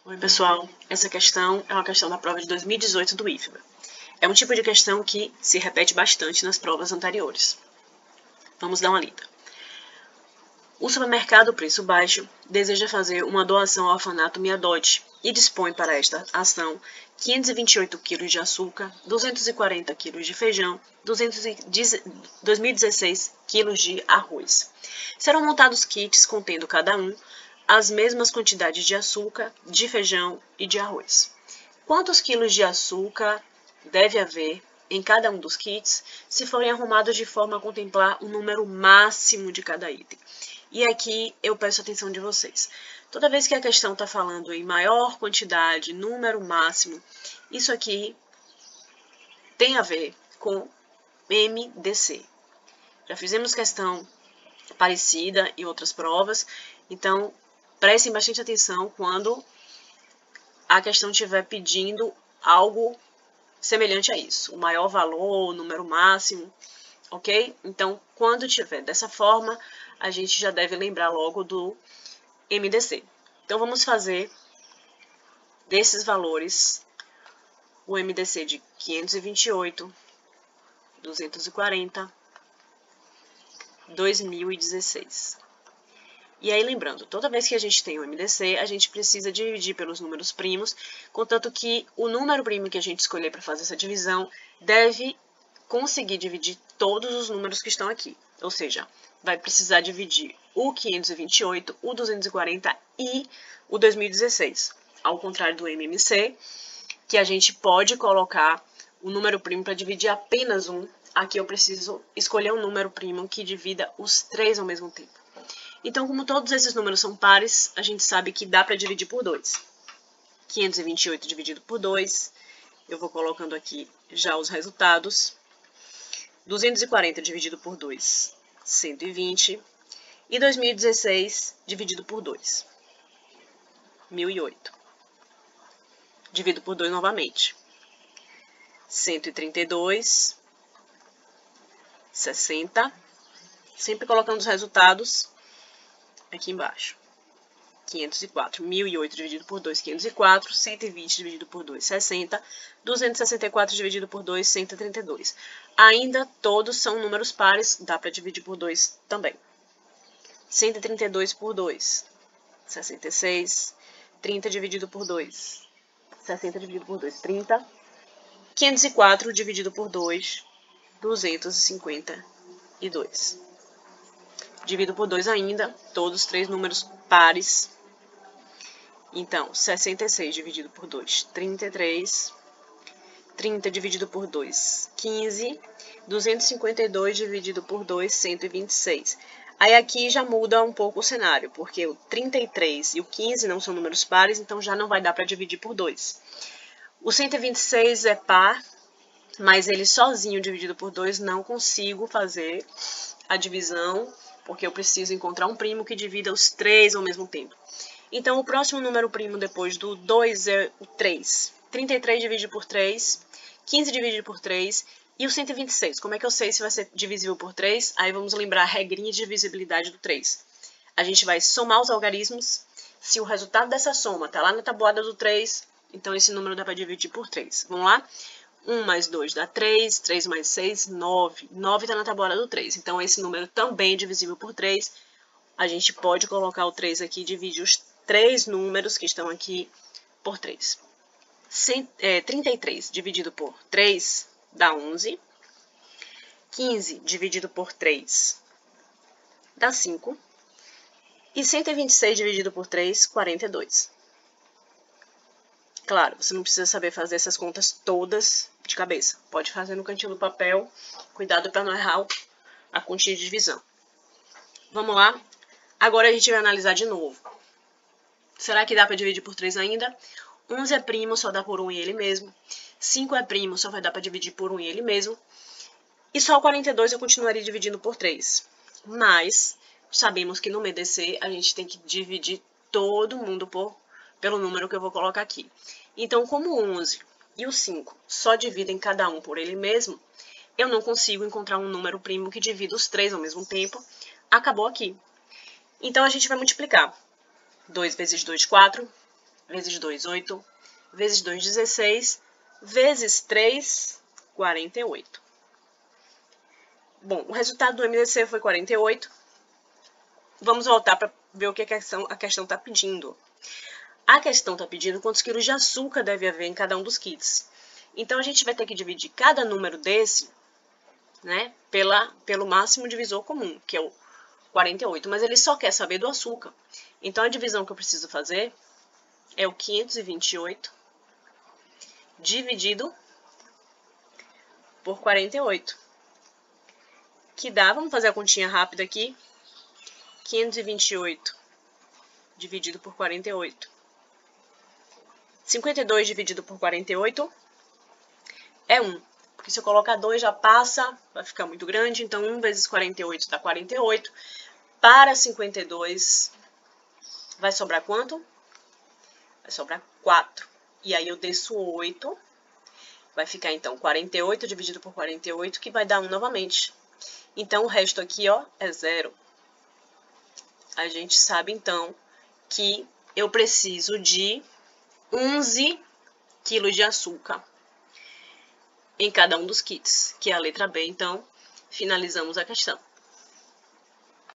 Oi, pessoal. Essa questão é uma questão da prova de 2018 do IFBA. É um tipo de questão que se repete bastante nas provas anteriores. Vamos dar uma lida. O supermercado Preço Baixo deseja fazer uma doação ao orfanato Miadote e dispõe para esta ação 528 kg de açúcar, 240 kg de feijão, 2016 kg de arroz. Serão montados kits contendo cada um as mesmas quantidades de açúcar, de feijão e de arroz. Quantos quilos de açúcar deve haver em cada um dos kits se forem arrumados de forma a contemplar o número máximo de cada item? E aqui eu peço a atenção de vocês. Toda vez que a questão está falando em maior quantidade, número máximo, isso aqui tem a ver com MDC. Já fizemos questão parecida em outras provas, então prestem bastante atenção quando a questão estiver pedindo algo semelhante a isso, o maior valor, o número máximo, ok? Então, quando tiver dessa forma, a gente já deve lembrar logo do MDC. Então, vamos fazer desses valores o MDC de 528, 240, 2016. E aí, lembrando, toda vez que a gente tem o MDC, a gente precisa dividir pelos números primos, contanto que o número primo que a gente escolher para fazer essa divisão deve conseguir dividir todos os números que estão aqui. Ou seja, vai precisar dividir o 528, o 240 e o 2016. Ao contrário do MMC, que a gente pode colocar o número primo para dividir apenas um. Aqui eu preciso escolher um número primo que divida os três ao mesmo tempo. Então, como todos esses números são pares, a gente sabe que dá para dividir por 2. 528 dividido por 2, eu vou colocando aqui já os resultados. 240 dividido por 2, 120. E 2016 dividido por 2, 1008. Divido por 2 novamente. 132, 60. Sempre colocando os resultados aqui embaixo. 504, 1008 dividido por 2, 504, 120 dividido por 2, 60, 264 dividido por 2, 132. Ainda todos são números pares, dá para dividir por 2 também. 132 por 2, 66, 30 dividido por 2, 60 dividido por 2, 30, 504 dividido por 2, 252. Divido por 2 ainda, todos os três números pares. Então, 66 dividido por 2, 33. 30 dividido por 2, 15. 252 dividido por 2, 126. Aí aqui já muda um pouco o cenário, porque o 33 e o 15 não são números pares, então já não vai dar para dividir por 2. O 126 é par, mas ele sozinho dividido por 2 não consigo fazer a divisão, porque eu preciso encontrar um primo que divida os três ao mesmo tempo. Então, o próximo número primo depois do 2 é o 3. 33 dividido por 3, 15 dividido por 3 e o 126. Como é que eu sei se vai ser divisível por 3? Aí vamos lembrar a regrinha de divisibilidade do 3. A gente vai somar os algarismos. Se o resultado dessa soma está lá na tabuada do 3, então esse número dá para dividir por 3. Vamos lá? 1 mais 2 dá 3, 3 mais 6, 9. 9 está na tabuada do 3, então esse número também é divisível por 3. A gente pode colocar o 3 aqui e dividir os três números que estão aqui por 3. 33 dividido por 3 dá 11. 15 dividido por 3 dá 5. E 126 dividido por 3, 42. Claro, você não precisa saber fazer essas contas todas de cabeça. Pode fazer no cantinho do papel. Cuidado para não errar a continha de divisão. Vamos lá? Agora a gente vai analisar de novo. Será que dá para dividir por 3 ainda? 11 é primo, só dá por 1 e ele mesmo. 5 é primo, só vai dar para dividir por 1 e ele mesmo. E só o 42 eu continuaria dividindo por 3. Mas sabemos que no MDC a gente tem que dividir todo mundo pelo número que eu vou colocar aqui. Então, como o 11 e o 5 só dividem cada um por ele mesmo, eu não consigo encontrar um número primo que divida os três ao mesmo tempo. Acabou aqui. Então, a gente vai multiplicar. 2 vezes 2, 4. vezes 2, 8, vezes 2, 16, vezes 3, 48. Bom, o resultado do MDC foi 48. Vamos voltar para ver o que a questão está pedindo. A questão está pedindo quantos quilos de açúcar deve haver em cada um dos kits. Então, a gente vai ter que dividir cada número desse, né, pelo máximo divisor comum, que é o 48. Mas ele só quer saber do açúcar. Então, a divisão que eu preciso fazer é o 528 dividido por 48. Que dá, vamos fazer a continha rápida aqui, 528 dividido por 48. 52 dividido por 48 é 1. Porque se eu colocar 2 já passa, vai ficar muito grande. Então, 1 vezes 48 dá 48. Para 52, vai sobrar quanto? Vai sobrar 4. E aí eu desço 8. Vai ficar, então, 48 dividido por 48, que vai dar 1 novamente. Então, o resto aqui, ó, é 0. A gente sabe, então, que eu preciso de 11 quilos de açúcar em cada um dos kits, que é a letra B. Então, finalizamos a questão.